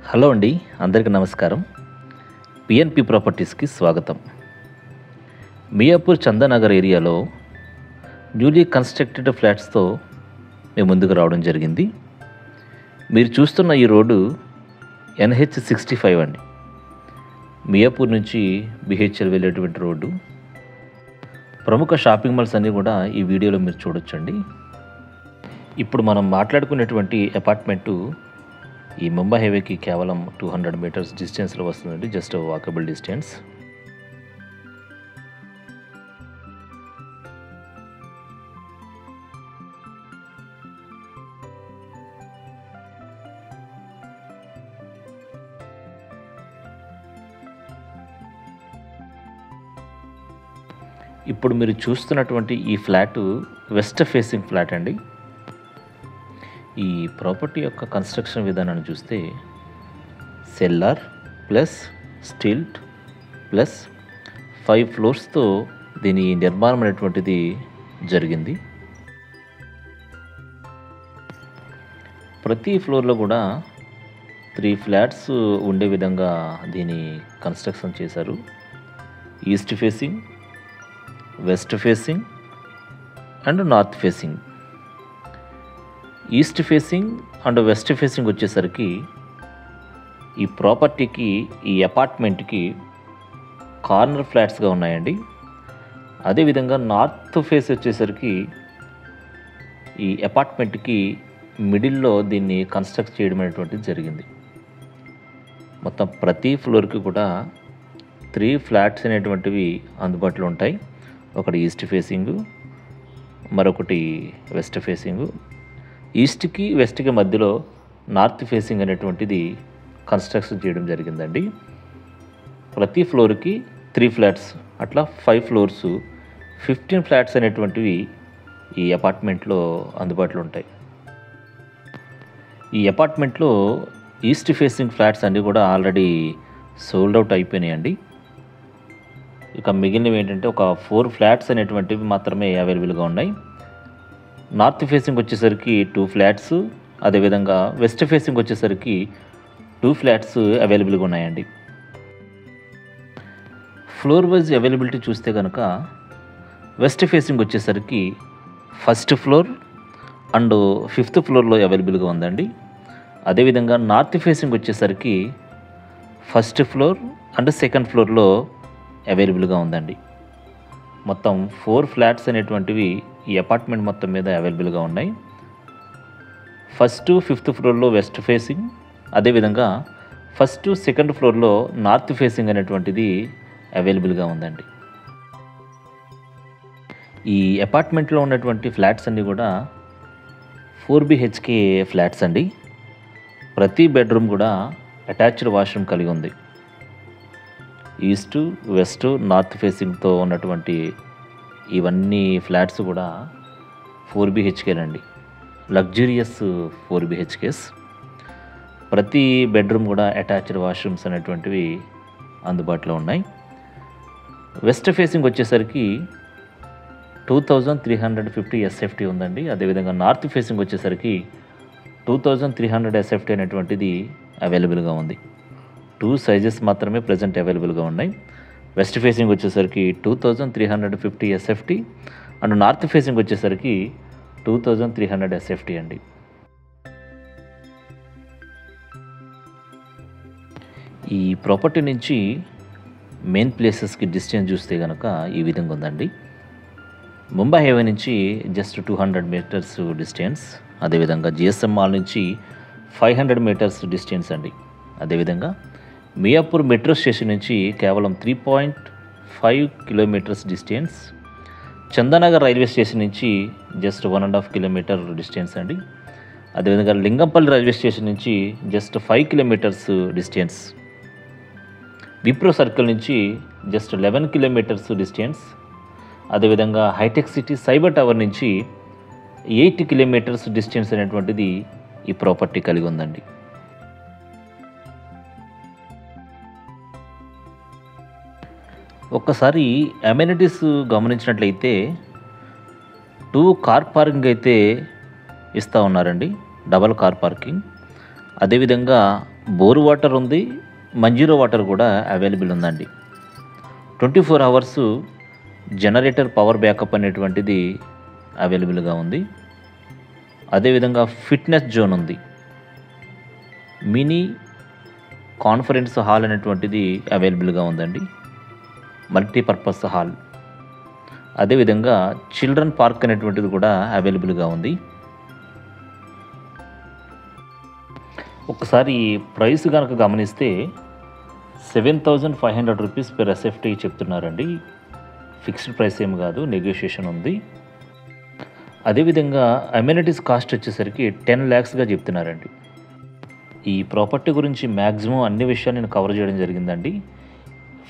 Hello అండి, అందరికీ నమస్కారం. పిఎన్పి ప్రాపర్టీస్కి స్వాగతం. మియాపూర్ చందానగర్ ఏరియాలో న్యూలీ కన్స్ట్రక్టెడ్ ఫ్లాట్స్తో మేము ముందుకు రావడం జరిగింది. మీరు చూస్తున్న ఈ రోడ్డు NH65 అండి. మియాపూర్ నుంచి బిహెచ్ఎల్ వెళ్ళేటువంటి రోడ్డు. ప్రముఖ షాపింగ్ మాల్స్ అన్నీ కూడా ఈ వీడియోలో మీరు చూడొచ్చండి. ఇప్పుడు మనం మాట్లాడుకునేటువంటి అపార్ట్మెంటు ఈ ముంబై హైవేకి కేవలం 200 మీటర్స్ డిస్టెన్స్లో వస్తుందండి. Just walkable distance. ఇప్పుడు మీరు చూస్తున్నటువంటి ఈ ఫ్లాటు వెస్ట్ ఫేసింగ్ ఫ్లాట్ అండి. ఈ ప్రాపర్టీ యొక్క కన్స్ట్రక్షన్ విధానాన్ని చూస్తే సెల్లార్ ప్లస్ స్టిల్ట్ ప్లస్ 5 ఫ్లోర్స్తో దీని నిర్మాణం అనేటువంటిది జరిగింది. ప్రతి ఫ్లోర్లో కూడా 3 ఫ్లాట్స్ ఉండే విధంగా దీని కన్స్ట్రక్షన్ చేశారు. East facing, west facing and north facing. East facing and west facing వచ్చేసరికి ఈ ప్రాపర్టీకి, ఈ అపార్ట్మెంట్కి కార్నర్ ఫ్లాట్స్గా ఉన్నాయండి. అదేవిధంగా నార్త్ ఫేస్ వచ్చేసరికి ఈ అపార్ట్మెంట్కి మిడిల్లో దీన్ని కన్స్ట్రక్ట్ చేయడం అనేటువంటిది జరిగింది. మొత్తం ప్రతి ఫ్లోర్కి కూడా 3 ఫ్లాట్స్ అనేటువంటివి అందుబాటులో ఉంటాయి. ఒకటి ఈస్ట్ ఫేసింగు, మరొకటి వెస్ట్ ఫేసింగు. ఈస్ట్కి వెస్ట్కి మధ్యలో నార్త్ ఫేసింగ్ అనేటువంటిది కన్స్ట్రక్షన్ చేయడం జరిగిందండి. ప్రతి ఫ్లోర్కి 3 ఫ్లాట్స్, అట్లా 5 ఫ్లోర్స్, 15 ఫ్లాట్స్ అనేటువంటివి ఈ అపార్ట్మెంట్లో అందుబాటులో ఉంటాయి. ఈ అపార్ట్మెంట్లో ఈస్ట్ ఫేసింగ్ ఫ్లాట్స్ అన్నీ కూడా ఆల్రెడీ సోల్డ్ అవుట్ అయిపోయినాయండి. ఇక మిగిలినవి ఏంటంటే ఒక 4 ఫ్లాట్స్ అనేటువంటివి మాత్రమే అవైలబుల్గా ఉన్నాయి. నార్త్ ఫేసింగ్ వచ్చేసరికి 2 ఫ్లాట్స్, అదేవిధంగా వెస్ట్ ఫేసింగ్ వచ్చేసరికి 2 ఫ్లాట్స్ అవైలబుల్గా ఉన్నాయండి. ఫ్లోర్ వైజ్ అవైలబిలిటీ చూస్తే కనుక వెస్ట్ ఫేసింగ్ వచ్చేసరికి 1st ఫ్లోర్ అండ్ 5th ఫ్లోర్లో అవైలబుల్గా ఉందండి. అదేవిధంగా నార్త్ ఫేసింగ్ వచ్చేసరికి 1st ఫ్లోర్ అండ్ 2nd ఫ్లోర్లో అవైలబుల్గా ఉందండి. మొత్తం 4 ఫ్లాట్స్ అనేటువంటివి ఈ అపార్ట్మెంట్ మొత్తం మీద అవైలబుల్గా ఉన్నాయి. 1st, 5th ఫ్లోర్లో వెస్ట్ ఫేసింగ్, అదేవిధంగా 1st, 2nd ఫ్లోర్లో నార్త్ ఫేసింగ్ అనేటువంటిది అవైలబుల్గా ఉందండి. ఈ అపార్ట్మెంట్లో ఉన్నటువంటి ఫ్లాట్స్ అన్నీ కూడా 4 BHK ఫ్లాట్స్ అండి. ప్రతి బెడ్రూమ్ కూడా అటాచ్డ్ వాష్రూమ్ కలిగి ఉంది. ఈస్ట్, వెస్ట్, నార్త్ ఫేసింగ్తో ఉన్నటువంటి ఇవన్నీ ఫ్లాట్స్ కూడా 4 BHKలండి. Luxurious 4 BHKs. ప్రతి బెడ్రూమ్ కూడా అటాచ్డ్ వాష్రూమ్స్ అనేటువంటివి అందుబాటులో ఉన్నాయి. వెస్ట్ ఫేసింగ్ వచ్చేసరికి 2350 SFT ఉందండి. అదేవిధంగా నార్త్ ఫేసింగ్ వచ్చేసరికి 2300 SFT అనేటువంటిది అవైలబుల్గా ఉంది. 2 సైజెస్ మాత్రమే ప్రజెంట్ అవైలబుల్గా ఉన్నాయి. వెస్ట్ ఫేసింగ్ వచ్చేసరికి 2350 SFT అండ్ నార్త్ ఫేసింగ్ వచ్చేసరికి 2300 SFT అండి. ఈ ప్రాపర్టీ నుంచి మెయిన్ ప్లేసెస్కి డిస్టెన్స్ చూస్తే కనుక ఈ విధంగా ఉందండి. ముంబై హైవే నుంచి జస్ట్ 200 మీటర్స్ డిస్టెన్స్. అదేవిధంగా GSM మాల్ నుంచి 500 మీటర్స్ డిస్టెన్స్ అండి. అదేవిధంగా మియాపూర్ మెట్రో స్టేషన్ నుంచి కేవలం 3.5 kilometres distance. Chandanagar railway station నుంచి జస్ట్ 1.5 కిలోమీటర్ డిస్టెన్స్ అండి. అదేవిధంగా లింగంపల్లి రైల్వే స్టేషన్ నుంచి just 5 kilometres distance. Wipro circle నుంచి జస్ట్ 11 కిలోమీటర్స్ డిస్టెన్స్. అదేవిధంగా హైటెక్ సిటీ సైబర్ టవర్ నుంచి 8 కిలోమీటర్స్ డిస్టెన్స్ అనేటువంటిది ఈ ప్రాపర్టీ కలిగి ఉందండి. ఒక్కసారి అమెనిటీస్ గమనించినట్లయితే 2 కార్ పార్కింగ్ అయితే ఇస్తూ ఉన్నారండి, డబల్ కార్ పార్కింగ్. అదేవిధంగా బోర్ వాటర్ ఉంది, మంజీరో వాటర్ కూడా అవైలబుల్ ఉందండి. 24 అవర్స్ జనరేటర్ పవర్ బ్యాకప్ అనేటువంటిది అవైలబుల్గా ఉంది. అదేవిధంగా ఫిట్నెస్ జోన్ ఉంది. మినీ కాన్ఫరెన్స్ హాల్ అనేటువంటిది అవైలబుల్గా ఉందండి. Multipurpose hall. అదేవిధంగా చిల్డ్రన్ పార్క్ అనేటువంటిది కూడా అవైలబుల్గా ఉంది. ఒకసారి ప్రైస్ కనుక గమనిస్తే 7,500 రూపీస్ పెర్ ఎస్ఎఫ్టీ చెప్తున్నారండి. ఫిక్స్డ్ ప్రైస్ ఏమి కాదు, నెగోషియేషన్ ఉంది. అదేవిధంగా అమ్యూనిటీస్ కాస్ట్ వచ్చేసరికి 10 lakhsగా చెప్తున్నారండి. ఈ ప్రాపర్టీ గురించి మ్యాక్సిమం అన్ని విషయాలు నేను కవర్ చేయడం జరిగిందండి.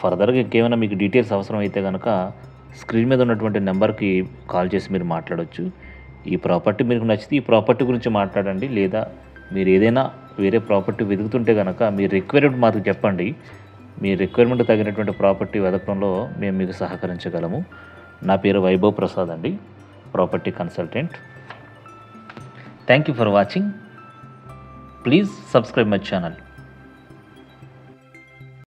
ఫర్దర్గా ఇంకేమైనా మీకు డీటెయిల్స్ అవసరం అయితే కనుక స్క్రీన్ మీద ఉన్నటువంటి నెంబర్కి కాల్ చేసి మీరు మాట్లాడవచ్చు. ఈ ప్రాపర్టీ మీకు నచ్చితే ఈ ప్రాపర్టీ గురించి మాట్లాడండి. లేదా మీరు ఏదైనా వేరే ప్రాపర్టీ వెతుకుతుంటే కనుక మీ రిక్వైర్మెంట్ మాకు చెప్పండి. మీ రిక్వైర్మెంట్ తగినటువంటి ప్రాపర్టీ వెతకడంలో మేము మీకు సహకరించగలము. నా పేరు వైభవ్ ప్రసాద్ అండి, property consultant. Thank you for watching. Please subscribe my channel.